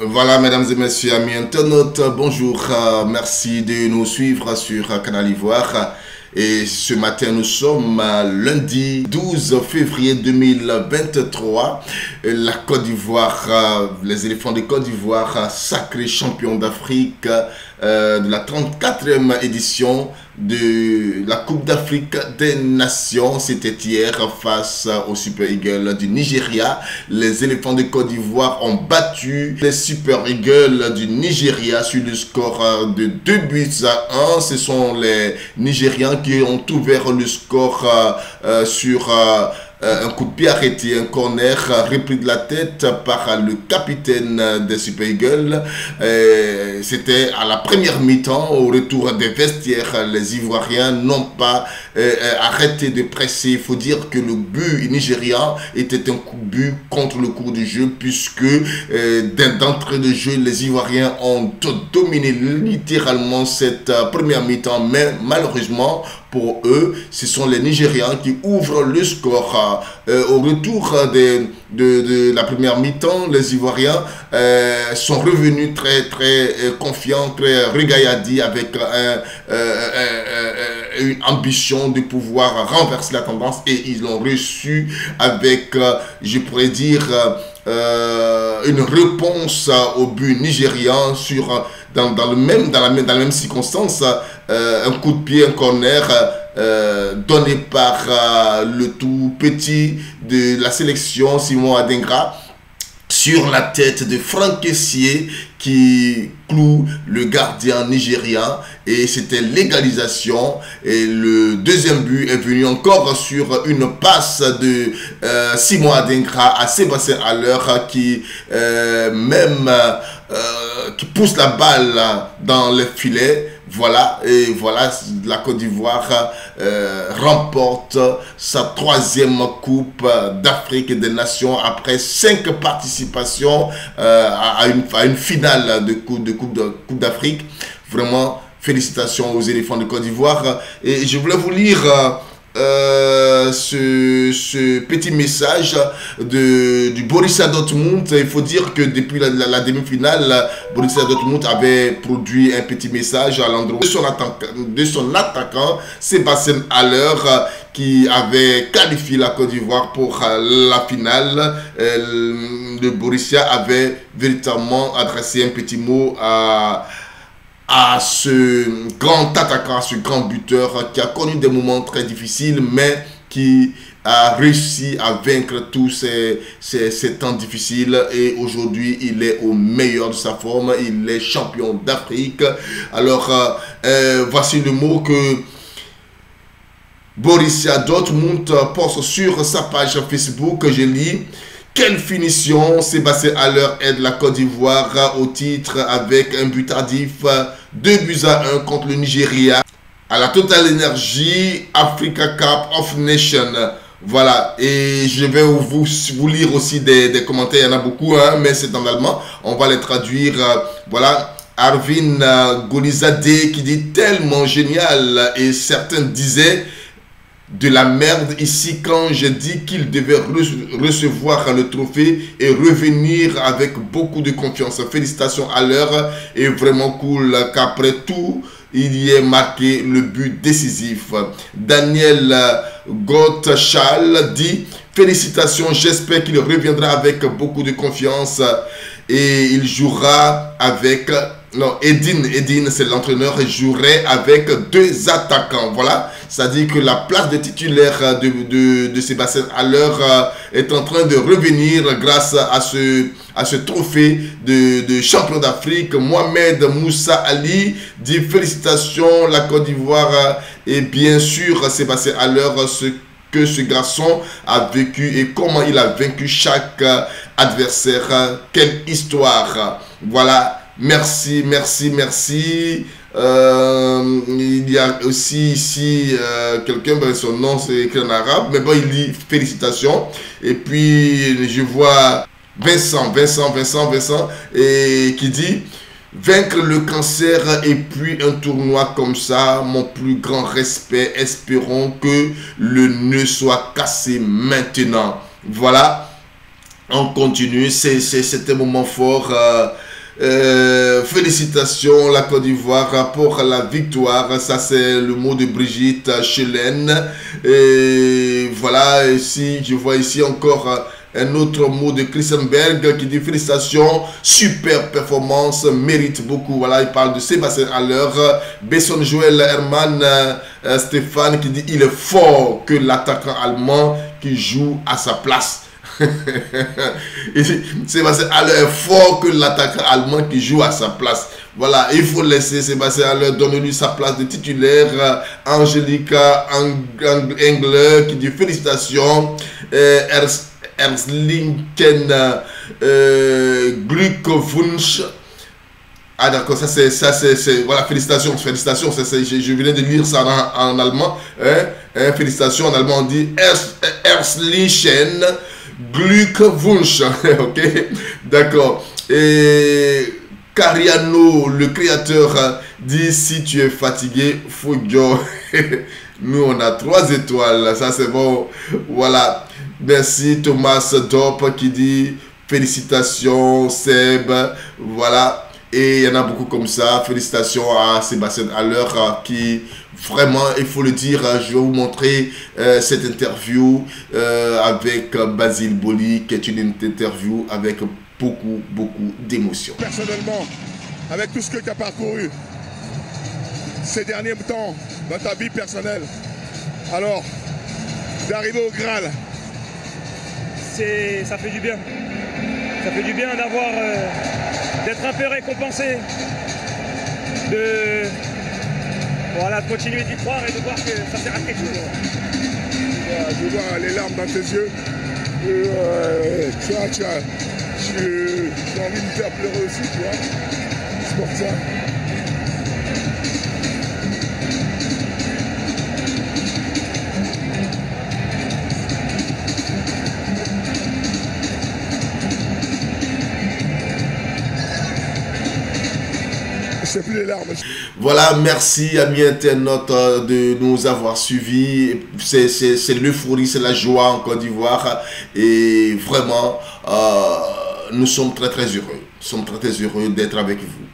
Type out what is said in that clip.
Voilà, mesdames et messieurs, amis internautes, bonjour, merci de nous suivre sur Canal Ivoire. Et ce matin, nous sommes lundi 12 février 2023. La Côte d'Ivoire, les éléphants de Côte d'Ivoire, sacrés champions d'Afrique de la 34e édition de la Coupe d'Afrique des Nations. C'était hier face au Super Eagles du Nigeria. Les éléphants de Côte d'Ivoire ont battu les Super Eagles du Nigeria sur le score de 2-1. Ce sont les Nigérians qui ont ouvert le score sur un coup de pied arrêté, un corner repris de la tête par le capitaine des Super Eagles. C'était à la première mi-temps, au retour des vestiaires. Les Ivoiriens n'ont pas arrêté de presser. Il faut dire que le but nigérian était un coup de but contre le cours du jeu, puisque d'entrée de jeu, les Ivoiriens ont dominé littéralement cette première mi-temps, mais malheureusement pour eux, ce sont les Nigérians qui ouvrent le score. Au retour de la première mi-temps, les Ivoiriens sont revenus très confiants, très regaillardis, avec une ambition de pouvoir renverser la tendance, et ils l'ont reçu avec, je pourrais dire, une réponse au but nigérian dans la même circonstance. Un coup de pied, un corner donné par le tout petit de la sélection, Simon Adingra, sur la tête de Franck Kessié, qui cloue le gardien nigérien, et c'était l'égalisation. Et le deuxième but est venu encore sur une passe de Simon Adingra à Sébastien Haller, qui qui pousse la balle dans le filet. Voilà, et voilà, la Côte d'Ivoire remporte sa 3e Coupe d'Afrique des Nations après 5 participations à une finale de Coupe d'Afrique. Vraiment, félicitations aux éléphants de Côte d'Ivoire. Et je voulais vous lire ce petit message du Borussia Dortmund. Il faut dire que depuis la demi-finale, Borussia Dortmund avait produit un petit message à l'endroit de son attaquant Sébastien Haller, qui avait qualifié la Côte d'Ivoire pour la finale. Le Borussia avait véritablement adressé un petit mot à ce grand attaquant, à ce grand buteur qui a connu des moments très difficiles, mais qui a réussi à vaincre tous ces temps difficiles, et aujourd'hui il est au meilleur de sa forme, il est champion d'Afrique. Alors voici le mot que Borussia Dortmund poste sur sa page Facebook. Je lis: quelle finition! Sébastien Haller aide la Côte d'Ivoire au titre avec un but tardif, 2-1 contre le Nigeria à la Total Energy Africa Cup of Nations. Voilà, et je vais vous lire aussi des commentaires, il y en a beaucoup, hein, mais c'est en allemand, on va les traduire. Voilà, Arvin Golizadeh qui dit tellement génial, et certains disaient de la merde ici quand j'ai dit qu'il devait recevoir le trophée et revenir avec beaucoup de confiance. Félicitations à l'heure, et vraiment cool qu'après tout il y ait marqué le but décisif. Daniel Gottschall dit félicitations, j'espère qu'il reviendra avec beaucoup de confiance et il jouera avec... Non, Edine, c'est l'entraîneur, et jouerait avec 2 attaquants. Voilà, c'est-à-dire que la place de titulaire de Sébastien Haller est en train de revenir grâce à ce trophée de champion d'Afrique. Mohamed Moussa Ali dit félicitations la Côte d'Ivoire, et bien sûr Sébastien Haller, que ce garçon a vécu et comment il a vaincu chaque adversaire. Quelle histoire! Voilà. Merci. Il y a aussi ici quelqu'un, son nom c'est écrit en arabe, mais bon, il dit félicitations. Et puis je vois Vincent, et qui dit vaincre le cancer et puis un tournoi comme ça, mon plus grand respect. Espérons que le nœud soit cassé maintenant. Voilà, on continue, c'est un moment fort. Félicitations la Côte d'Ivoire pour la victoire. Ça c'est le mot de Brigitte Chelaine. Et voilà, ici je vois ici encore un autre mot de Christenberg qui dit félicitations, super performance, mérite beaucoup. Voilà, il parle de Sébastien Haller. Besson Joël Herman Stéphane qui dit il est fort que l'attaquant allemand qui joue à sa place. Sébastien Haller est fort que l'attaquant allemand qui joue à sa place. Voilà, il faut laisser Sébastien Haller, donner-lui sa place de titulaire. Angelica Engler qui dit félicitations. Erslinken Glückwunsch. Ah d'accord, ça c'est voilà, félicitations, je venais de lire ça en allemand, félicitations en allemand, on dit Erslichen Glückwunsch. Ok, d'accord. Et Cariano, le créateur, dit si tu es fatigué, faut go. Nous on a 3 étoiles, ça c'est bon. Voilà, merci Thomas Dop qui dit félicitations Seb. Voilà, et il y en a beaucoup comme ça. Félicitations à Sébastien Haller qui vraiment, il faut le dire, je vais vous montrer cette interview avec Basile Boli, qui est une interview avec beaucoup d'émotions. Personnellement, avec tout ce que tu as parcouru ces derniers temps dans ta vie personnelle, alors d'arriver au Graal, ça fait du bien. Ça fait du bien d'avoir d'être un peu récompensé, de continuer d'y croire et de voir que ça sert à quelque chose. Je vois les larmes dans tes yeux. J'ai envie de me faire pleurer aussi, tu vois. C'est pour ça. C'est plus les larmes. Voilà, merci amis internautes de nous avoir suivis. C'est l'euphorie, c'est la joie en Côte d'Ivoire. Et vraiment, nous sommes très heureux. Nous sommes très heureux d'être avec vous.